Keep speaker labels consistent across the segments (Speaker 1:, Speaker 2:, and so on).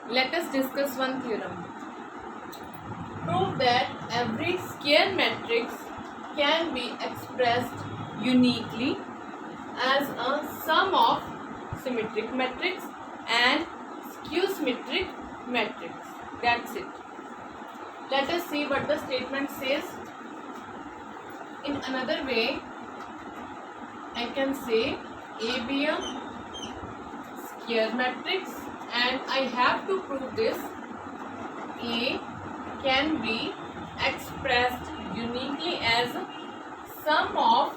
Speaker 1: Let us discuss one theorem. Prove that every square matrix can be expressed uniquely as a sum of symmetric matrix and skew symmetric matrix. That's it. Let us see what the statement says. In another way, I can say A be a square matrix, and I have to prove this. A can be expressed uniquely as a sum of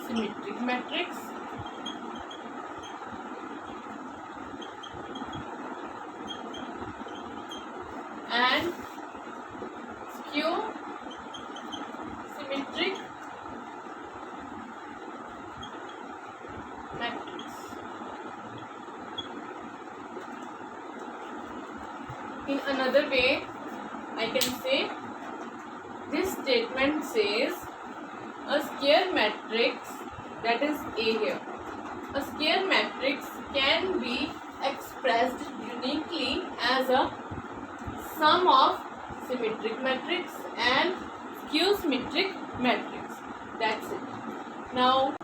Speaker 1: symmetric matrix and skew symmetric matrix. In another way, I can say this statement says a square matrix, that is A here, a square matrix can be expressed uniquely as a sum of symmetric matrix and skew symmetric matrix. That's it. Now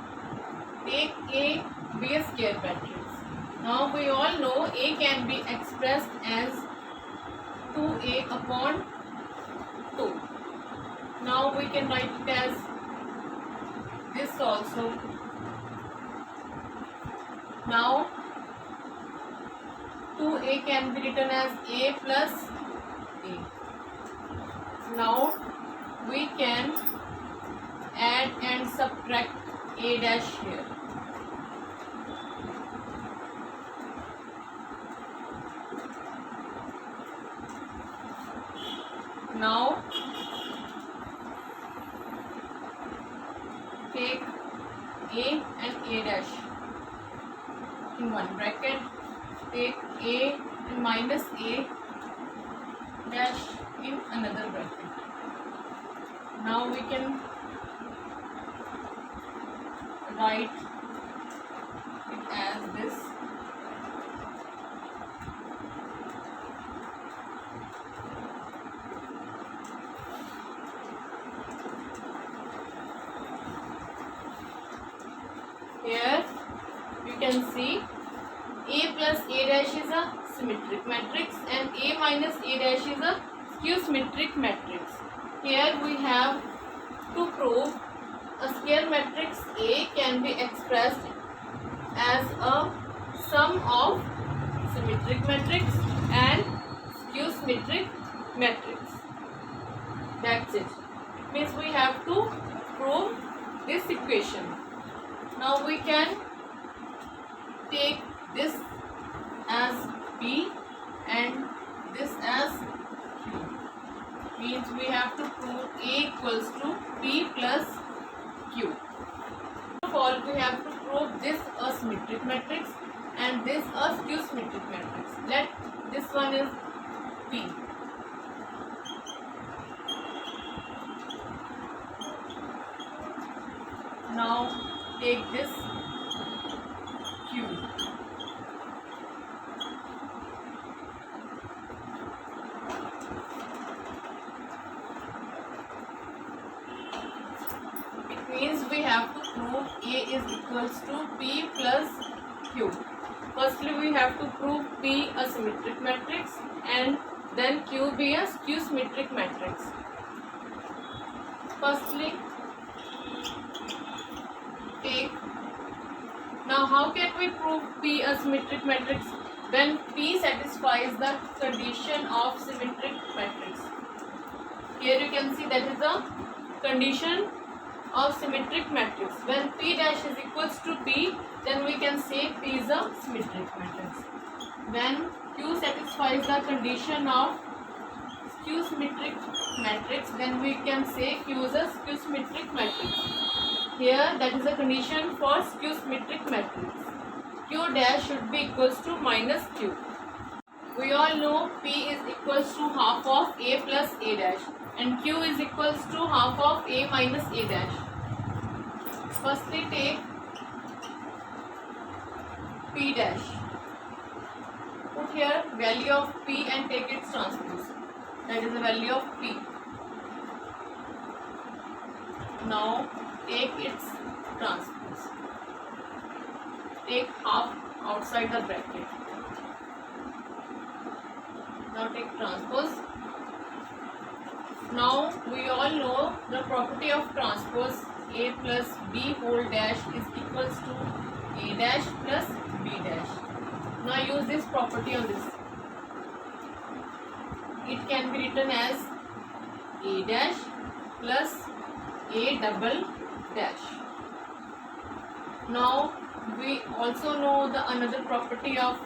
Speaker 1: take A be a square matrix. Now we all know A can be expressed as 2A upon 2. Now we can write it as this also. Now 2A can be written as A plus A. Now we can add and subtract A dash here. Now take A and A dash in one bracket, take A and minus A dash in another bracket. Now we can write it as this. Here you can see A plus A dash is a symmetric matrix and A minus A dash is a skew symmetric matrix. Here we have to prove a square matrix A can be expressed as a sum of symmetric matrix and skew symmetric matrix. That's it. It means we have to prove this equation. Now we can take this as P and this as Q. Means we have to prove A equals to P plus Q. First of all, we have to prove this a symmetric matrix and this a skew symmetric matrix. Let this one is P. Now take this Q. It means we have to prove A is equals to P plus Q. Firstly, we have to prove P a symmetric matrix and then Q be a skew symmetric matrix. Firstly, take. Now how can we prove P a symmetric matrix? When P satisfies the condition of symmetric matrix. Here you can see that is the condition of symmetric matrix. When P dash is equals to P, then we can say P is a symmetric matrix. When Q satisfies the condition of skew symmetric matrix, then we can say Q is a skew symmetric matrix. Here that is a condition for skew symmetric matrix. Q dash should be equals to minus Q. We all know P is equals to half of A plus A dash and Q is equals to half of A minus A dash. Firstly take P dash. put here value of P and take its transpose. That is the value of P. Now take its transpose. Take half outside the bracket. Now take transpose. Now we all know the property of transpose A plus B whole dash is equals to A dash plus B dash. Now use this property on this. It can be written as A dash plus A double dash. Now we also know the another property of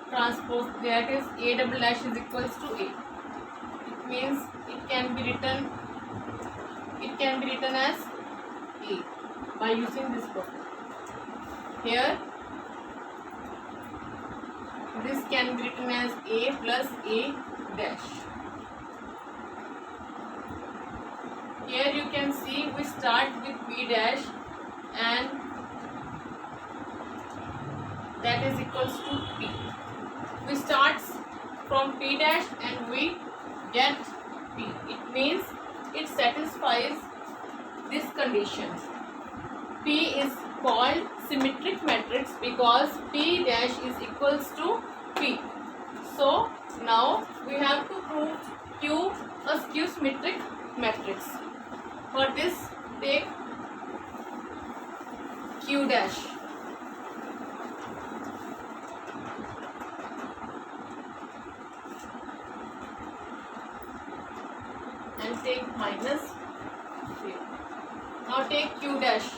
Speaker 1: transpose, that is A double dash is equals to A. It means it can be written as A by using this property. Here this can be written as A plus A dash. Here you can see we start with B dash and that is equals to P. We start from P dash and we get P. It means it satisfies this condition. P is called symmetric matrix because P dash is equals to P. So now we have to prove Q a skew symmetric matrix. For this take Q dash. And take minus 3. Now take Q dash.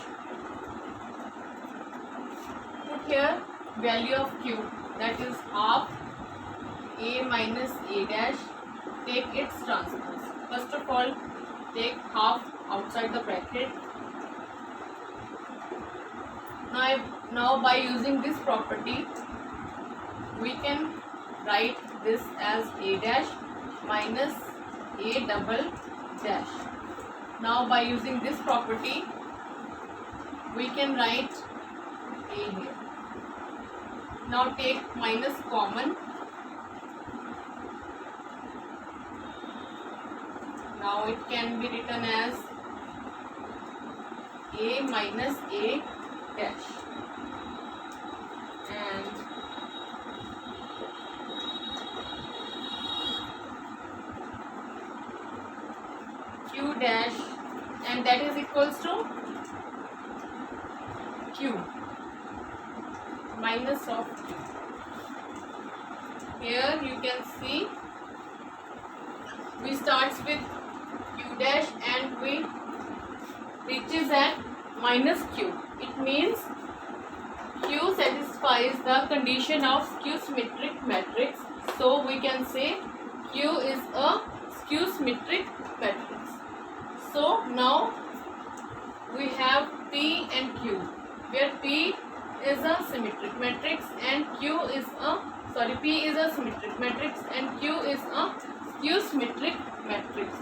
Speaker 1: Put here value of Q, that is half A minus A dash. Take its transpose. First of all, take half outside the bracket. Now by using this property, we can write this as A dash minus A double dash. Now by using this property, we can write A here. Now take minus common. Now it can be written as A minus A dash. And Q dash, and that is equals to Q minus of Q. Here you can see we starts with Q dash and we reaches at minus Q. It means Q satisfies the condition of skew symmetric matrix. So we can say Q is a skew symmetric matrix. So now we have P and Q, where P is a symmetric matrix and Q is a P is a symmetric matrix and Q is a skew symmetric matrix.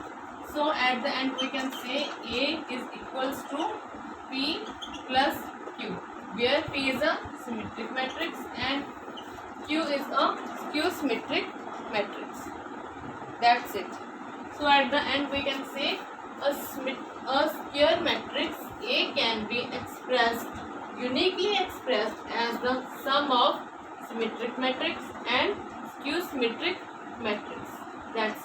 Speaker 1: So at the end we can say A is equals to P plus Q, where P is a symmetric matrix and Q is a skew symmetric matrix. That's it. So at the end we can say a square matrix A can be expressed, uniquely expressed as the sum of symmetric matrix and skew symmetric matrix. That's